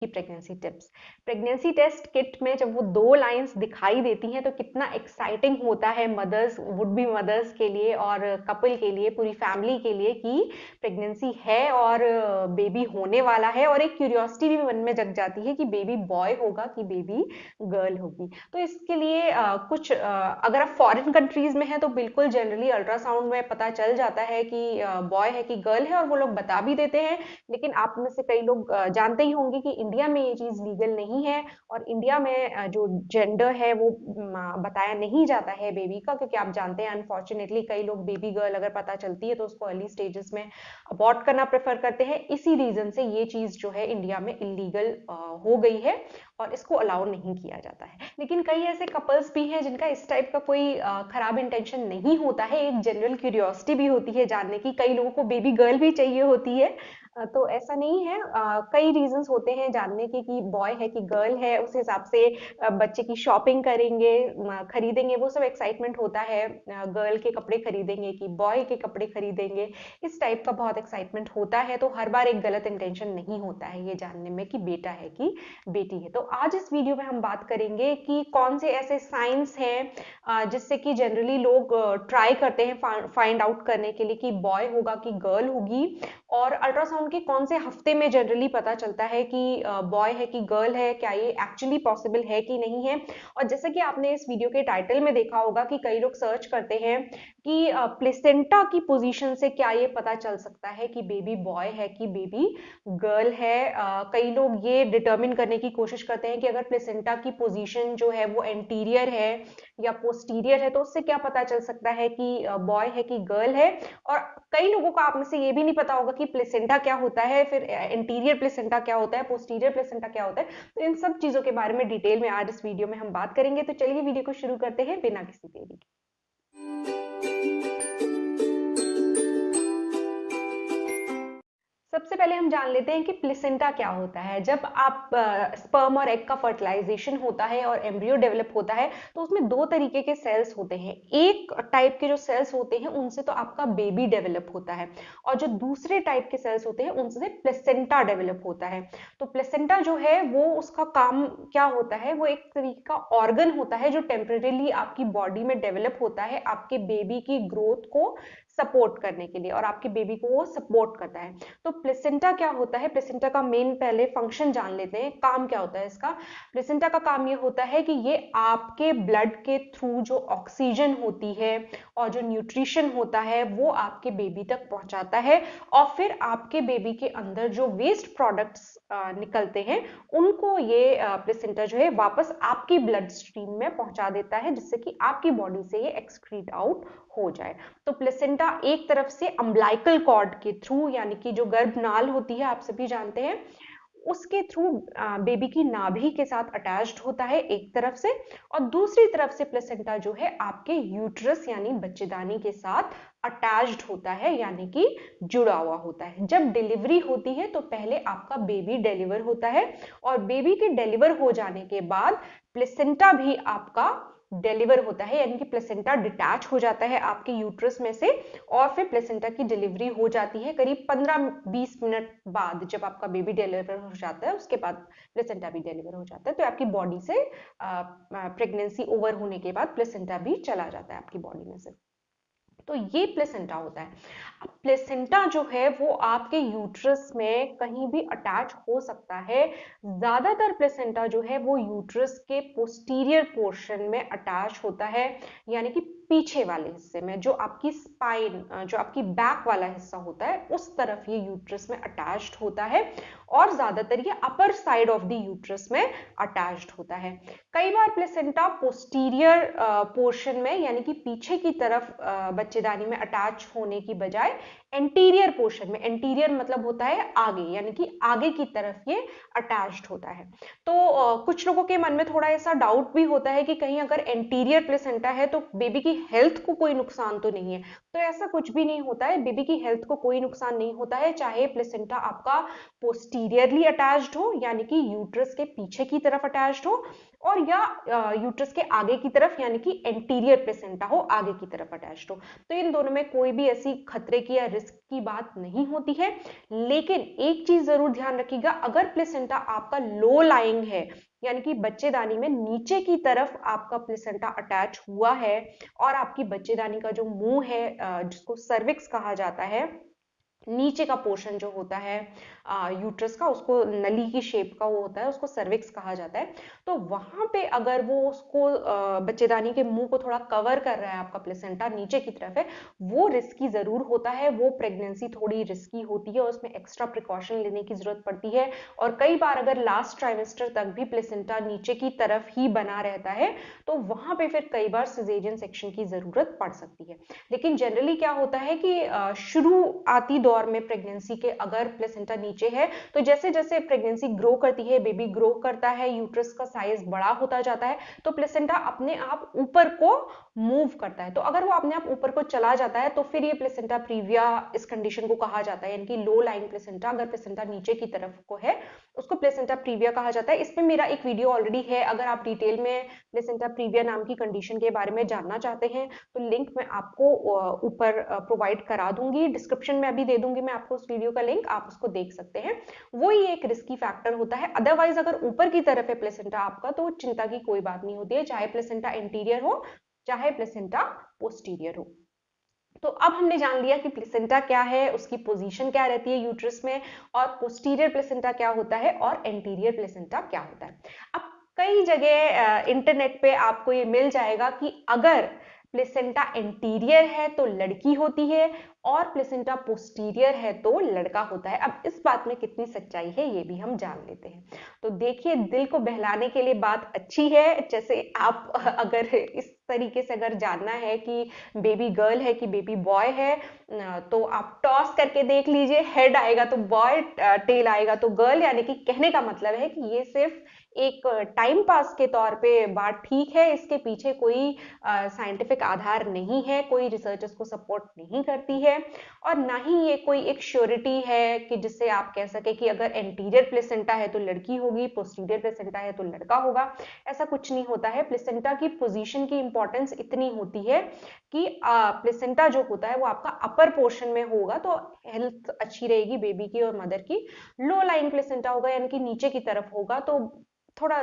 की pregnancy tips. Pregnancy test kit में जब वो 2 लाइन्स दिखाई देती हैं तो कितना एक्साइटिंग होता है मदर्स, वुड बी मदर्स के लिए और कपल के लिए, पूरी फैमिली के लिए कि प्रेगनेंसी है और बेबी होने वाला है, और एक क्यूरियोसिटी भी मन में जग जाती है कि बेबी बॉय होगा कि बेबी गर्ल होगी। तो इसके लिए अगर आप फॉरेन कंट्रीज में हैं तो बिल्कुल जनरली अल्ट्रासाउंड में पता चल जाता है कि बॉय है कि गर्ल है, और वो लोग बता भी देते हैं। लेकिन आप में से कई लोग जानते ही होंगे कि इंडिया में ये चीज़ लीगल नहीं है, और इंडिया में जो जेंडर है वो बताया नहीं जाता है बेबी का, क्योंकि आप जानते हैं अनफॉर्चुनेटली कई लोग बेबी गर्ल अगर पता चलती है तो उसको अर्ली स्टेजेस में अबॉर्ट करना प्रेफर करते हैं। इसी रीजन से ये चीज़ जो है इंडिया में इलीगल हो गई है और इसको अलाउ नहीं किया जाता है। लेकिन कई ऐसे कपल्स भी हैं जिनका इस टाइप का कोई खराब इंटेंशन नहीं होता है, एक जनरल क्यूरियोसिटी भी होती है जानने की, कई लोगों को बेबी गर्ल भी चाहिए होती है। तो ऐसा नहीं है, कई रीजंस होते हैं जानने के कि बॉय है कि गर्ल है, उस हिसाब से बच्चे की शॉपिंग करेंगे, खरीदेंगे, वो सब एक्साइटमेंट होता है। गर्ल के कपड़े खरीदेंगे कि बॉय के कपड़े खरीदेंगे, इस टाइप का बहुत एक्साइटमेंट होता है। तो हर बार एक गलत इंटेंशन नहीं होता है ये जानने में कि बेटा है कि बेटी है। तो आज इस वीडियो में हम बात करेंगे कि कौन से ऐसे साइंस हैं जिससे कि जनरली लोग ट्राई करते हैं फाइंड आउट करने के लिए कि बॉय होगा कि गर्ल होगी, और अल्ट्रासाउंड के कौन से हफ्ते में जनरली पता चलता है कि बॉय है कि गर्ल है, क्या ये एक्चुअली पॉसिबल है कि नहीं है। और जैसे कि आपने इस वीडियो के टाइटल में देखा होगा कि कई लोग सर्च करते हैं कि प्लेसेंटा की पोजीशन से क्या ये पता चल सकता है कि बेबी बॉय है कि बेबी गर्ल है। कई लोग ये डिटर्मिन करने की कोशिश करते हैं कि अगर प्लेसेंटा की पोजीशन जो है वो एंटीरियर है या पोस्टीरियर है तो उससे क्या पता चल सकता है कि बॉय है कि गर्ल है। और कई लोगों को आप में से ये भी नहीं पता होगा कि प्लेसेंटा क्या होता है, फिर इंटीरियर प्लेसेंटा क्या होता है, पोस्टीरियर प्लेसेंटा क्या होता है। तो इन सब चीजों के बारे में डिटेल में आज इस वीडियो में हम बात करेंगे। तो चलिए वीडियो को शुरू करते हैं बिना किसी देरी के। सबसे पहले हम जान लेते हैं कि प्लेसेंटा क्या होता है। जब आप स्पर्म और एग का फर्टिलाइजेशन होता है और एम्ब्रियो डेवलप होता है तो उसमें 2 तरीके के सेल्स होते हैं। एक टाइप के जो सेल्स होते हैं उनसे तो आपका बेबी डेवलप होता है, और जो दूसरे टाइप के सेल्स होते हैं उनसे प्लेसेंटा डेवलप होता है। तो प्लेसेंटा जो है वो उसका काम क्या होता है, वो एक तरीके का ऑर्गन होता है जो टेम्परेली आपकी बॉडी में डेवलप होता है आपके बेबी की ग्रोथ को सपोर्ट करने के लिए, और आपके बेबी को वो सपोर्ट करता है। तो प्लेसेंटा क्या होता है, प्लेसेंटा का मेन पहले फंक्शन जान लेते हैं, काम क्या होता है इसका। प्लेसेंटा का काम ये होता है कि ये आपके ब्लड के थ्रू जो ऑक्सीजन होती है और जो न्यूट्रिशन होता है वो आपके बेबी तक पहुंचाता है, और फिर आपके बेबी के अंदर जो वेस्ट प्रोडक्ट्स निकलते हैं उनको ये प्लेसेंटा जो है वापस आपकी ब्लड स्ट्रीम में पहुंचा देता है, जिससे कि आपकी बॉडी से ये एक्सक्रीट आउट हो जाए। तो प्लेसेंटा एक तरफ से अम्बिलाइकल कॉर्ड के थ्रू, यानी कि जो गर्भनाल होती है आप सभी जानते हैं, उसके थ्रू बेबी की नाभि के साथ अटैच्ड होता है एक तरफ से, और दूसरी तरफ से प्लेसेंटा जो है आपके यूट्रस यानी बच्चेदानी के साथ अटैच्ड होता है, यानी कि जुड़ा हुआ होता है। जब डिलीवरी होती है तो पहले आपका बेबी डिलीवर होता है, और बेबी के डिलीवर हो जाने के बाद प्लेसेंटा भी आपका डिलीवर होता है, यानी कि प्लेसेंटा डिटैच हो जाता है आपके यूट्रस में से, और फिर प्लेसेंटा की डिलीवरी हो जाती है करीब 15-20 मिनट बाद। जब आपका बेबी डिलीवर हो जाता है उसके बाद प्लेसेंटा भी डिलीवर हो जाता है, तो आपकी बॉडी से प्रेगनेंसी ओवर होने के बाद प्लेसेंटा भी चला जाता है आपकी बॉडी में से। तो ये प्लेसेंटा होता है। अब प्लेसेंटा जो है वो आपके यूट्रस में कहीं भी अटैच हो सकता है। ज्यादातर प्लेसेंटा जो है वो यूट्रस के पोस्टीरियर पोर्शन में अटैच होता है, यानी कि पीछे वाले हिस्से में, जो आपकी स्पाइन, जो आपकी बैक वाला हिस्सा होता है उस तरफ ये यूट्रस में अटैच्ड होता है, और ज्यादातर ये upper side of the uterus में अटैच्ड होता है। कई बार प्लेसेंटा पोस्टीरियर पोर्शन में, यानी कि पीछे की तरफ बच्चेदानी में अटैच होने की बजाय एंटीरियर पोर्शन में, एंटीरियर मतलब होता है आगे, यानी कि आगे की तरफ ये अटैच्ड होता है। तो कुछ लोगों के मन में थोड़ा ऐसा डाउट भी होता है कि कहीं अगर एंटीरियर प्लेसेंटा है तो बेबी की हेल्थ को कोई नुकसान तो नहीं है। तो ऐसा कुछ भी नहीं होता है, बेबी की हेल्थ को कोई नुकसान नहीं होता है, चाहे प्लेसेंटा आपका पोस्टीरियरली अटैच्ड हो, यानी कि यूट्रस के पीछे की तरफ अटैच्ड हो, और या यूट्रस के आगे की तरफ, यानी कि एंटीरियर प्लेसेंटा हो, आगे की तरफ अटैच्ड हो। तो इन दोनों में कोई भी ऐसी खतरे की या रिस्क की बात नहीं होती है। लेकिन एक चीज जरूर ध्यान रखिएगा, अगर प्लेसेंटा आपका लो लाइंग है, यानी कि बच्चेदानी में नीचे की तरफ आपका प्लेसेंटा अटैच हुआ है और आपकी बच्चेदानी का जो मुंह है, जिसको सर्विक्स कहा जाता है, नीचे का पोर्शन जो होता है यूट्रस का, उसको नली की शेप का वो होता है, उसको सर्विक्स कहा जाता है। तो वहां पे अगर वो उसको बच्चेदानी के मुंह को थोड़ा कवर कर रहा है, आपका प्लेसेंटा नीचे की तरफ है, वो रिस्की जरूर होता है, वो प्रेगनेंसी थोड़ी रिस्की होती है और उसमें एक्स्ट्रा प्रिकॉशन लेने की जरूरत पड़ती है। और कई बार अगर लास्ट ट्राइमेस्टर तक भी प्लेसेंटा नीचे की तरफ ही बना रहता है तो वहां पे फिर कई बार सिजेरियन सेक्शन की जरूरत पड़ सकती है। लेकिन जनरली क्या होता है कि शुरुआती दौर में प्रेगनेंसी के अगर प्लेसेंटा नीचे है, तो जैसे जैसे प्रेगनेंसी ग्रो करती है, बेबी ग्रो करता है, यूट्रस का साइज बड़ा होता जाता है, तो प्लेसेंटा अपने आप ऊपर को मूव करता है। तो अगर वो अपने आप ऊपर को चला जाता है तो फिर ये प्लेसेंटा प्रीविया इस कंडीशन को कहा जाता है, यानी कि लो लाइंग प्लेसेंटा, अगर प्लेसेंटा नीचे की तरफ को है उसको प्लेसेंटा प्रीविया कहा जाता है। इसमें मेरा एक वीडियो ऑलरेडी है, अगर आप डिटेल में प्लेसेंटा प्रीविया नाम की कंडीशन के बारे में जानना चाहते हैं तो लिंक मैं आपको ऊपर प्रोवाइड करा दूंगी, डिस्क्रिप्शन में अभी दे दूंगी मैं आपको उस वीडियो का लिंक, आप उसको देख सकते हैं। वो ही एक रिस्की फैक्टर होता है। अदरवाइज अगर ऊपर की तरफ है प्लेसेंटा आपका तो चिंता की कोई बात नहीं होती है, चाहे प्लेसेंटा इंटीरियर हो चाहे प्लेसेंटा पोस्टीरियर हो। तो अब हमने जान लिया कि प्लेसेंटा क्या है, उसकी पोजीशन क्या रहती है यूट्रस में, और पोस्टीरियर प्लेसेंटा क्या होता है और एंटीरियर प्लेसेंटा क्या होता है। अब कई जगह इंटरनेट पे आपको ये मिल जाएगा कि अगर प्लेसेंटा एंटीरियर है तो लड़की होती है और प्लेसेंटा पोस्टीरियर है तो लड़का होता है। अब इस बात में कितनी सच्चाई है ये भी हम जान लेते हैं। तो देखिए, दिल को बहलाने के लिए बात अच्छी है, जैसे आप अगर इस तरीके से अगर जानना है कि बेबी गर्ल है कि बेबी बॉय है, तो आप टॉस करके देख लीजिए, हेड आएगा तो बॉय, टेल आएगा तो गर्ल, यानी कि कहने का मतलब है कि ये सिर्फ एक टाइम पास के तौर पे बात ठीक है, इसके पीछे कोई साइंटिफिक आधार नहीं है, कोई रिसर्च इसको सपोर्ट नहीं करती है, और ना ही ये कोई एक श्योरिटी है कि जिससे आप कह सके कि अगर एंटीरियर प्लेसेंटा है तो लड़की होगी, पोस्टीरियर प्लेसेंटा है तो लड़का होगा। ऐसा कुछ नहीं होता है। प्लेसेंटा की पोजीशन की इंपॉर्टेंस इतनी होती है कि प्लेसेंटा जो होता है वो आपका अपर पोर्शन में होगा तो हेल्थ अच्छी रहेगी बेबी की और मदर की। लो लाइन प्लेसेंटा होगा यानी कि नीचे की तरफ होगा तो थोड़ा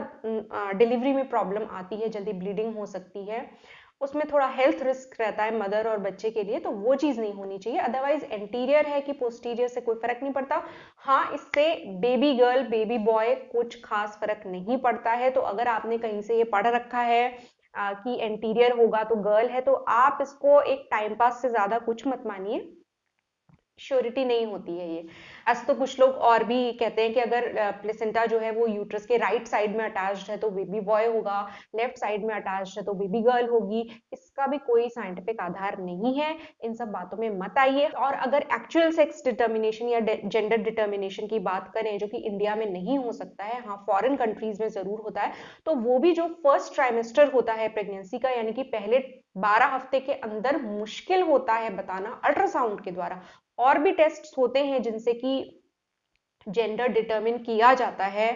डिलीवरी में प्रॉब्लम आती है, जल्दी ब्लीडिंग हो सकती है, उसमें थोड़ा हेल्थ रिस्क रहता है मदर और बच्चे के लिए, तो वो चीज नहीं होनी चाहिए। अदरवाइज एंटीरियर है कि पोस्टीरियर से कोई फर्क नहीं पड़ता। हाँ, इससे बेबी गर्ल बेबी बॉय कुछ खास फर्क नहीं पड़ता है। तो अगर आपने कहीं से ये पढ़ रखा है कि एंटीरियर होगा तो गर्ल है, तो आप इसको एक टाइम पास से ज्यादा कुछ मत मानिए, श्योरिटी नहीं होती है ये। ऐसे तो कुछ लोग और भी कहते हैं कि अगर प्लेसेंटा जो है वो यूट्रस के राइट साइड में अटैच्ड है तो बेबी बॉय होगा, लेफ्ट साइड में अटैच्ड है तो बेबी गर्ल होगी। इसका भी कोई साइंटिफिक आधार नहीं है, इन सब बातों में मत आइए। और अगर एक्चुअल सेक्स डिटर्मिनेशन या जेंडर डिटर्मिनेशन की बात करें, जो कि इंडिया में नहीं हो सकता है, हाँ फॉरेन कंट्रीज में जरूर होता है, तो वो भी जो फर्स्ट ट्राइमेस्टर होता है प्रेगनेंसी का, यानी कि पहले 12 हफ्ते के अंदर मुश्किल होता है बताना अल्ट्रासाउंड के द्वारा। और भी टेस्ट होते हैं जिनसे कि जेंडर डिटरमिन किया जाता है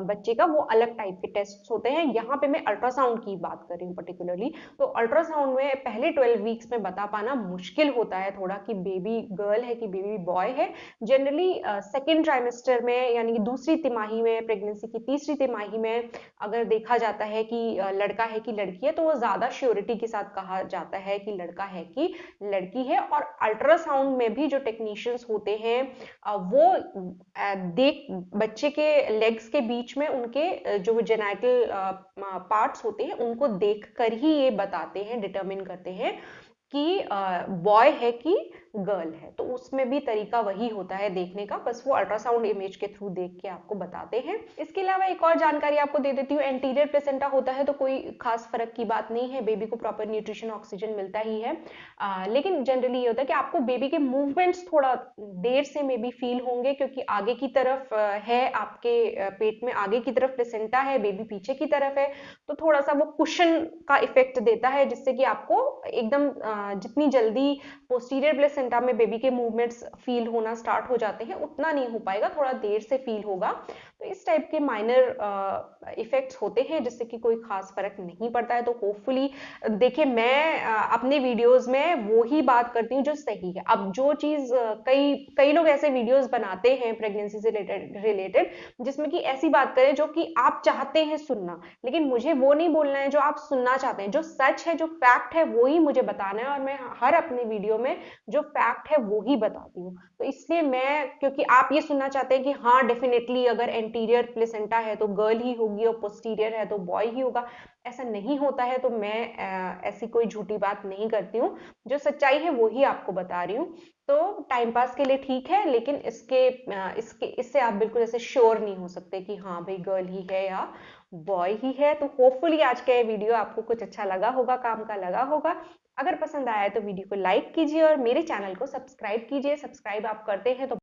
बच्चे का, वो अलग टाइप के टेस्ट होते हैं। यहाँ पे मैं अल्ट्रासाउंड की बात कर रही हूँ पर्टिकुलरली। तो अल्ट्रासाउंड में पहले 12 वीक्स में बता पाना मुश्किल होता है थोड़ा कि बेबी गर्ल है कि बेबी बॉय है। जनरली सेकेंड ट्राइमेस्टर में यानी कि दूसरी तिमाही में, प्रेगनेंसी की तीसरी तिमाही में अगर देखा जाता है कि लड़का है कि लड़की है, तो वो ज्यादा श्योरिटी के साथ कहा जाता है कि लड़का है कि लड़की है। और अल्ट्रासाउंड में भी जो टेक्नीशियंस होते हैं वो देख बच्चे के लेग्स के बीच में उनके जो जेनाइटल पार्ट्स होते हैं उनको देखकर ही ये बताते हैं, डिटरमिन करते हैं कि बॉय है कि गर्ल है। तो उसमें भी तरीका वही होता है देखने का, बस वो अल्ट्रासाउंड इमेज के थ्रू देख के आपको बताते हैं। इसके अलावा एक और जानकारी आपको दे देती हूँ, एंटीरियर प्लेसेंटा होता है तो कोई खास फर्क की बात नहीं है, बेबी को प्रॉपर न्यूट्रिशन ऑक्सीजन मिलता ही है। लेकिन जनरली ये होता है कि आपको बेबी के मूवमेंट्स थोड़ा देर से मे बी फील होंगे, क्योंकि आगे की तरफ है आपके पेट में, आगे की तरफ प्लेसेंटा है, बेबी पीछे की तरफ है, तो थोड़ा सा वो कुशन का इफेक्ट देता है, जिससे कि आपको एकदम जितनी जल्दी पोस्टीरियर प्लेसेंटा में बेबी के मूवमेंट्स फील होना स्टार्ट हो जाते हैं उतना नहीं हो पाएगा, थोड़ा देर से फील होगा। तो इस टाइप के माइनर इफेक्ट्स होते हैं जिससे कि कोई खास फर्क नहीं पड़ता है। तो होपफुली देखिए, मैं अपने वीडियोस में वो ही बात करती हूँ जो सही है। अब जो चीज कई कई लोग ऐसे वीडियोस बनाते हैं प्रेगनेंसी से रिलेटेड जिसमें कि ऐसी बात करें जो कि आप चाहते हैं सुनना, लेकिन मुझे वो नहीं बोलना है जो आप सुनना चाहते हैं। जो सच है, जो फैक्ट है, वो ही मुझे बताना है, और मैं हर अपने वीडियो में जो फैक्ट है वो ही बताती हूँ। तो इसलिए मैं, क्योंकि आप ये सुनना चाहते हैं कि हाँ डेफिनेटली अगर एंटीरियर प्लेसेंटा है तो गर्ल ही होगी और पोस्टीरियर है तो बॉय ही होगा, ऐसा नहीं होता है। तो मैं ऐसी कोई झूठी बात नहीं करती हूँ, जो सच्चाई है वो ही आपको बता रही हूँ। तो टाइम पास के लिए ठीक है, लेकिन इससे आप बिल्कुल ऐसे श्योर नहीं हो सकते कि हाँ भाई गर्ल ही है या बॉय ही है। तो होपफुली आज का ये वीडियो आपको कुछ अच्छा लगा होगा, काम का लगा होगा। अगर पसंद आया है तो वीडियो को लाइक कीजिए और मेरे चैनल को सब्सक्राइब कीजिए। सब्सक्राइब आप करते हैं तो